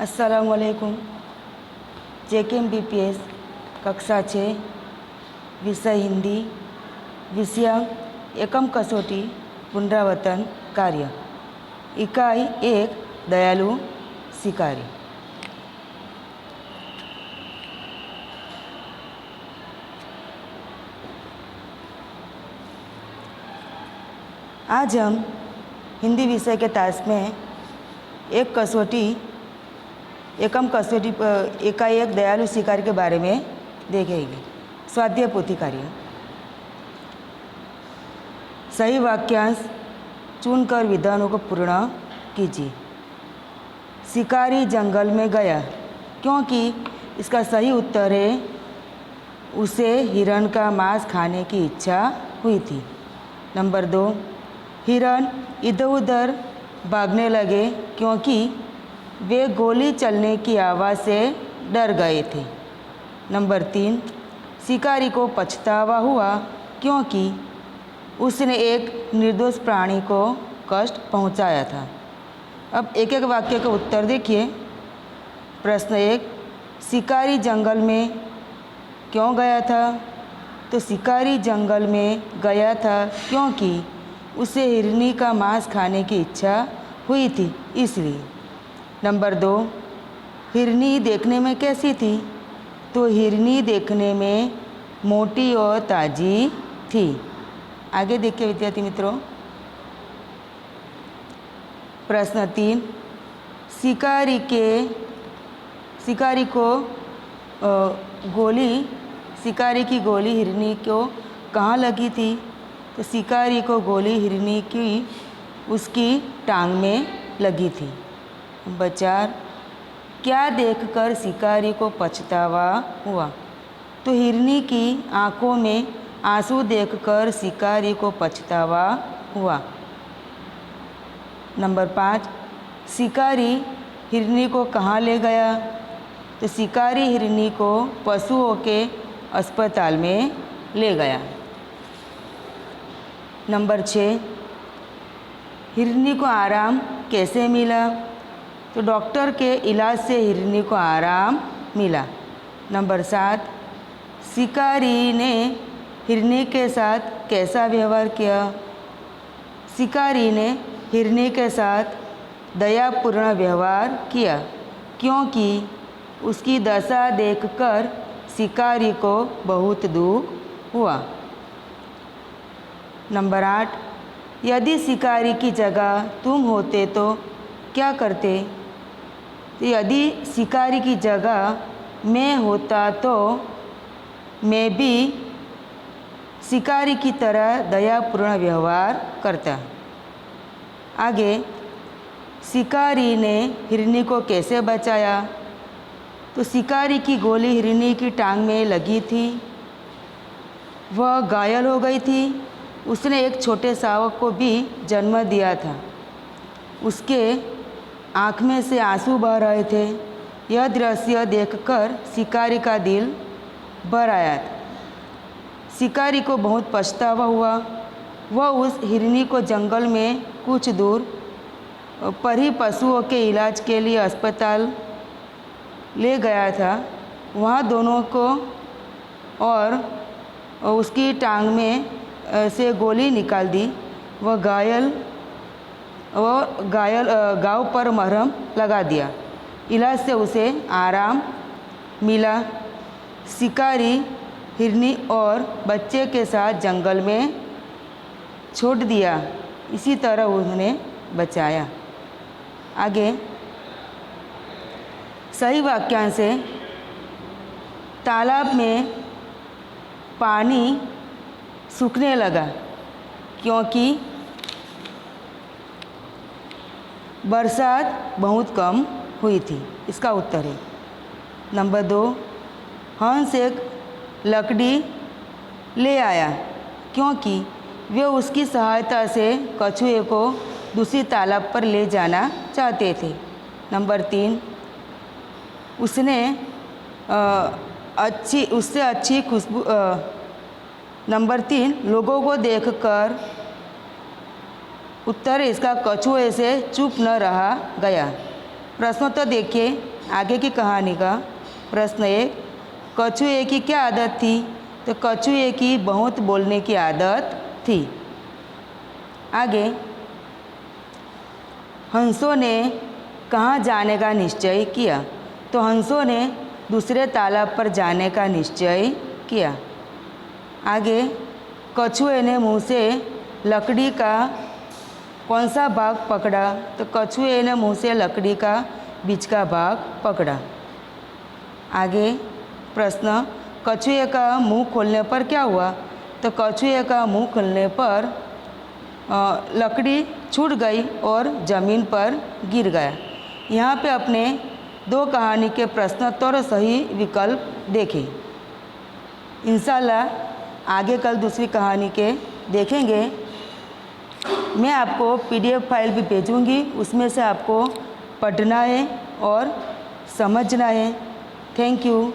अस्सलामुअलैकुम। JKM BPS कक्षा 6 विषय हिंदी, विषयांक एकम कसौटी पुनरावर्तन कार्य, इकाई 1 दयालु शिकारी। आज हम हिंदी विषय के तास में एकम कसौटी इकाई 1 दयालु शिकारी के बारे में देखेंगे। स्वाध्याय पोथी कार्य। सही वाक्यांश चुनकर विधानों को पूर्ण कीजिए। शिकारी जंगल में गया क्योंकि इसका सही उत्तर है उसे हिरण का मांस खाने की इच्छा हुई थी। नंबर 2, हिरण इधर उधर भागने लगे क्योंकि वे गोली चलने की आवाज़ से डर गए थे। नंबर 3, शिकारी को पछतावा हुआ क्योंकि उसने एक निर्दोष प्राणी को कष्ट पहुंचाया था। अब एक एक वाक्य का उत्तर देखिए। प्रश्न 1, शिकारी जंगल में क्यों गया था? तो शिकारी जंगल में गया था क्योंकि उसे हिरनी का मांस खाने की इच्छा हुई थी, इसलिए। नंबर 2, हिरनी देखने में कैसी थी? तो हिरनी देखने में मोटी और ताज़ी थी। आगे देखिए विद्यार्थी मित्रों। प्रश्न 3, शिकारी की गोली हिरनी को कहाँ लगी थी? तो शिकारी को गोली हिरनी की उसकी टांग में लगी थी। नंबर 4, क्या देखकर शिकारी को पछतावा हुआ? तो हिरनी की आंखों में आंसू देखकर शिकारी को पछतावा हुआ। नंबर 5, शिकारी हिरनी को कहाँ ले गया? तो शिकारी हिरनी को पशुओं के अस्पताल में ले गया। नंबर 6, हिरनी को आराम कैसे मिला? तो डॉक्टर के इलाज से हिरनी को आराम मिला। नंबर 7, शिकारी ने हिरनी के साथ कैसा व्यवहार किया? शिकारी ने हिरनी के साथ दयापूर्ण व्यवहार किया क्योंकि उसकी दशा देखकर शिकारी को बहुत दुख हुआ। नंबर 8, यदि शिकारी की जगह तुम होते तो क्या करते? तो यदि शिकारी की जगह मैं होता तो मैं भी शिकारी की तरह दयापूर्ण व्यवहार करता। आगे, शिकारी ने हिरनी को कैसे बचाया? तो शिकारी की गोली हिरनी की टांग में लगी थी, वह घायल हो गई थी। उसने एक छोटे शावक को भी जन्म दिया था। उसके आँख में से आंसू बह रहे थे। यह दृश्य देखकर शिकारी का दिल भर आया था। शिकारी को बहुत पछतावा हुआ। वह उस हिरनी को जंगल में कुछ दूर पर ही पशुओं के इलाज के लिए अस्पताल ले गया था। वहाँ दोनों को और उसकी टांग में से गोली निकाल दी। वह घाव पर मरहम लगा दिया। इलाज से उसे आराम मिला। शिकारी हिरनी और बच्चे के साथ जंगल में छोड़ दिया। इसी तरह उन्होंने बचाया। आगे, सही वाक्यांश है तालाब में पानी सूखने लगा क्योंकि बरसात बहुत कम हुई थी। इसका उत्तर है। नंबर 2, हंस एक लकड़ी ले आया क्योंकि वे उसकी सहायता से कछुए को दूसरी तालाब पर ले जाना चाहते थे। नंबर 3, उससे अच्छी खुशबू। नंबर 3, लोगों को देखकर उत्तर इसका कछुए से चुप न रहा गया। प्रश्नोत्तर देखिए आगे की कहानी का। प्रश्न 1, कछुए की क्या आदत थी? तो कछुए की बहुत बोलने की आदत थी। आगे, हंसों ने कहाँ जाने का निश्चय किया? तो हंसों ने दूसरे तालाब पर जाने का निश्चय किया। आगे, कछुए ने मुंह से लकड़ी का कौन सा भाग पकड़ा? तो कछुए ने मुंह से लकड़ी का बीच का भाग पकड़ा। आगे प्रश्न, कछुए का मुंह खोलने पर क्या हुआ? तो कछुए का मुंह खोलने पर लकड़ी छूट गई और ज़मीन पर गिर गया। यहाँ पे अपने 2 कहानी के प्रश्नोत्तर और सही विकल्प देखें। इंशाल्लाह आगे कल दूसरी कहानी के देखेंगे। मैं आपको PDF फाइल भी भेजूंगी, उसमें से आपको पढ़ना है और समझना है। Thank you.